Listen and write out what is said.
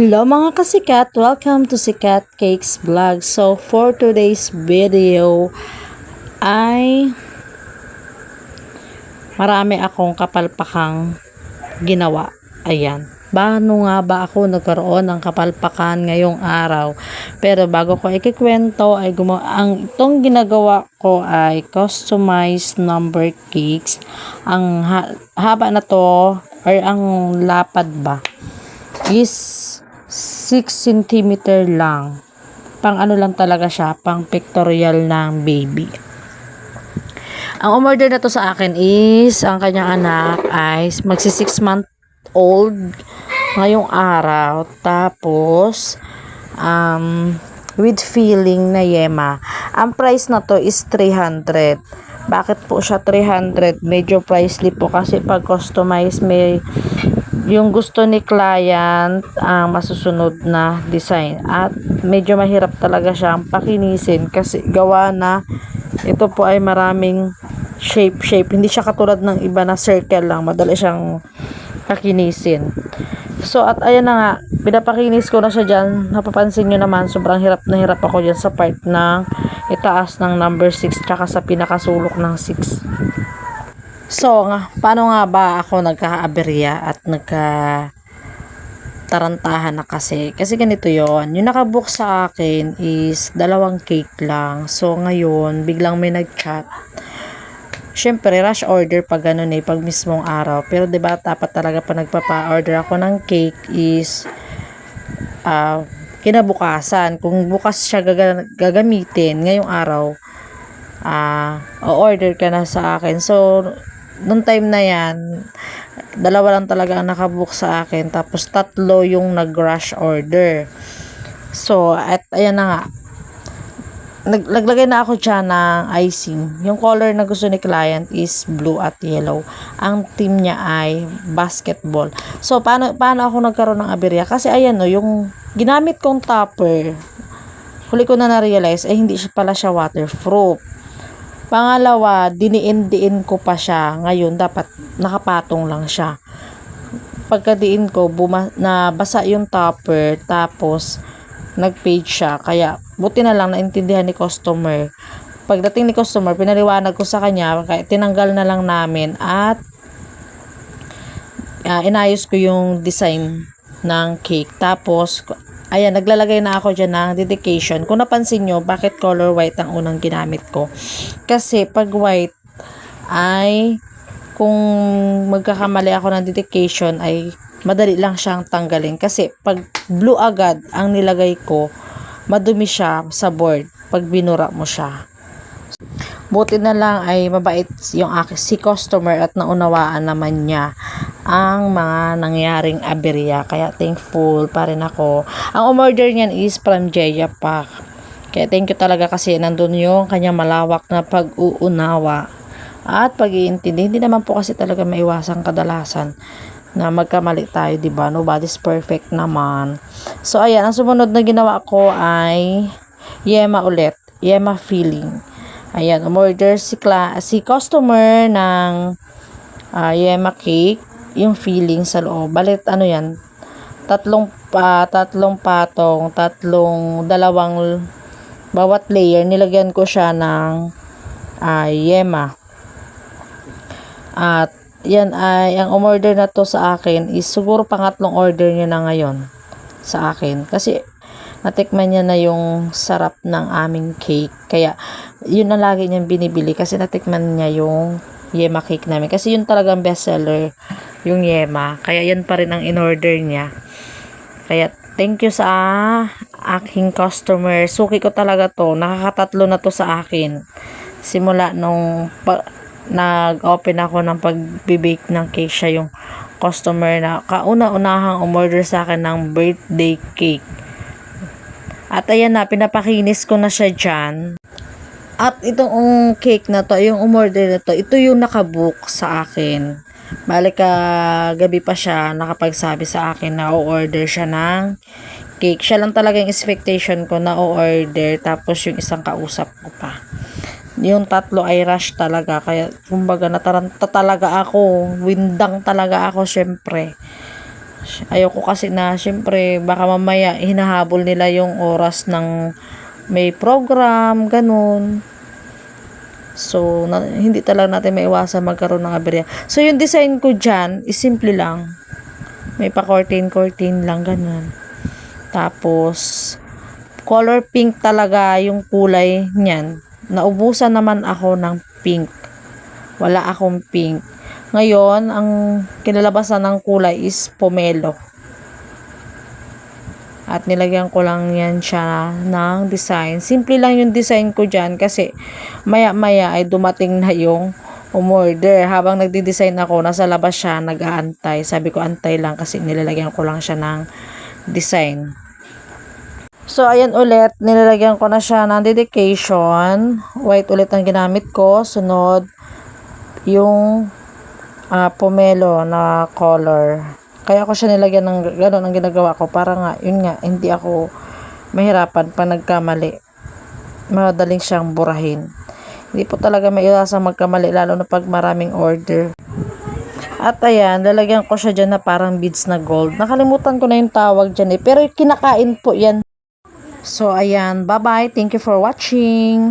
Hello mga kasikat! Welcome to Sikat Cakes Vlog. So, for today's video ay marami akong kapalpakang ginawa. Ayan. Paano nga ba ako nagkaroon ng kapalpakan ngayong araw? Pero bago ko ikikwento, ay itong ginagawa ko ay customized number cakes. Ang haba na to, or ang lapad ba, is 6 cm lang. Pang ano lang talaga siya, pang pictorial ng baby. Ang umorder na to sa akin is, ang kanyang anak ay magsi 6 month old ngayong araw. Tapos, with filling na yema. Ang price na to is 300. Bakit po siya 300? Medyo pricey po kasi pag customize may yung gusto ni client ang masusunod na design, at medyo mahirap talaga siyang pakinisin kasi gawa na ito po ay maraming shape. Hindi siya katulad ng iba na circle lang, madali siyang pakinisin. So at ayan na nga, pinapakinis ko na siya dyan. Napapansin nyo naman, sobrang hirap na hirap ako dyan sa part ng itaas ng number 6 tsaka sa pinakasulok ng 6. So, paano nga ba ako nagkakaaberya at nagkatarantahan na kasi? Kasi ganito yon, yung nakabook sa akin is 2 cake lang. So, ngayon, biglang may nag-chat. Syempre, rush order pag ganun pag mismong araw. Pero 'di ba dapat talaga pa nagpapa-order ako ng cake is kinabukasan. Kung bukas siya gagamitin ngayong araw, o-order ka na sa akin. So, nung time na yan, 2 lang talaga ang nakabook sa akin. Tapos 3 yung nag-rush order. So, at ayan na nga. Naglagay na ako dyan ng icing. Yung color na gusto ni client is blue at yellow. Ang team niya ay basketball. So, paano ako nagkaroon ng aberya? Kasi ayan no, yung ginamit kong topper, huli ko na na-realize, hindi pala siya waterproof. Pangalawa, diniin ko pa siya. Ngayon, dapat nakapatong lang siya. Pagkadiin ko, nabasa yung topper, tapos nag-fade siya. Kaya, buti na lang naintindihan ni customer. Pagdating ni customer, pinaliwanag ko sa kanya, kaya tinanggal na lang namin at inayos ko yung design ng cake. Tapos, ayan, naglalagay na ako dyan ng dedication. Kung napansin nyo, bakit color white ang unang ginamit ko? Kasi pag white ay, kung magkakamali ako ng dedication, ay madali lang siyang tanggalin. Kasi pag blue agad ang nilagay ko, madumi siya sa board pag binura mo siya. Buti na lang ay mabait yung si customer at naunawaan naman niya ang mga nangyaring aberya. Kaya thankful pa rin ako. Ang umorder niyan is from Jaya Pack. Kaya thank you talaga kasi nandun yung kanyang malawak na pag-uunawa at pag-iintindi. Hindi naman po kasi talaga maiwasan kadalasan na magkamali tayo, diba? Nobody's perfect naman. So ayan, ang sumunod na ginawa ko ay yema ulit. Yema filling. Ayan, umorder si customer ng yema cake, yung filling sa loob. Balit ano yan, tatlong patong, dalawang bawat layer, nilagyan ko siya ng yema. At yan ay, ang umorder na to sa akin is siguro pangatlong order niya na ngayon sa akin. Kasi natikman niya na yung sarap ng aming cake. Kaya, yun na lagi niyang binibili kasi natikman niya yung yema cake namin. Kasi yun talagang bestseller, yung yema. Kaya yan pa rin ang in-order niya. Kaya, thank you sa aking customer. Suki ko talaga to. Nakakatatlo na to sa akin. Simula nung nag-open ako ng pag-bake ng cake, siya yung customer na kauna-unahang umorder sa akin ng birthday cake. At ayan na, pinapakinis ko na siya dyan. At itong cake na to, yung umorder na to, ito yung nakabook sa akin. Balik gabi pa siya nakapagsabi sa akin na o-order siya ng cake. Siya lang talaga yung expectation ko na o-order, tapos yung isang kausap ko pa. Yung 3 ay rush talaga. Kaya, kumbaga, nataranta talaga ako. Windang talaga ako, syempre. Ayoko kasi na, syempre, baka mamaya hinahabol nila yung oras ng may program, ganun. So, hindi talaga natin maiwasan magkaroon ng aberya. So, yung design ko dyan is simple lang. May pa-curtain lang, ganun. Tapos, color pink talaga yung kulay niyan. Naubusan naman ako ng pink. Wala akong pink. Ngayon, ang kinalabasan ng kulay is pomelo. At nilagyan ko lang yan siya ng design. Simple lang yung design ko dyan kasi maya-maya ay dumating na yung umorder. Habang nagdi-design ako, nasa labas siya, nag-aantay. Sabi ko, antay lang kasi nilalagyan ko lang siya ng design. So, ayan ulit, nilalagyan ko na siya ng dedication. White ulit ang ginamit ko. Sunod, yung pomelo na color. Kaya ko siya nilagyan ng gano'n ang ginagawa ko para nga, yun nga, hindi ako mahirapan pag nagkamali. Madaling siyang burahin. Hindi po talaga maiwasan magkamali lalo na pag maraming order. At ayan, lalagyan ko siya dyan na parang beads na gold. Nakalimutan ko na yung tawag dyan eh. Pero kinakain po yan. So ayan, bye-bye. Thank you for watching.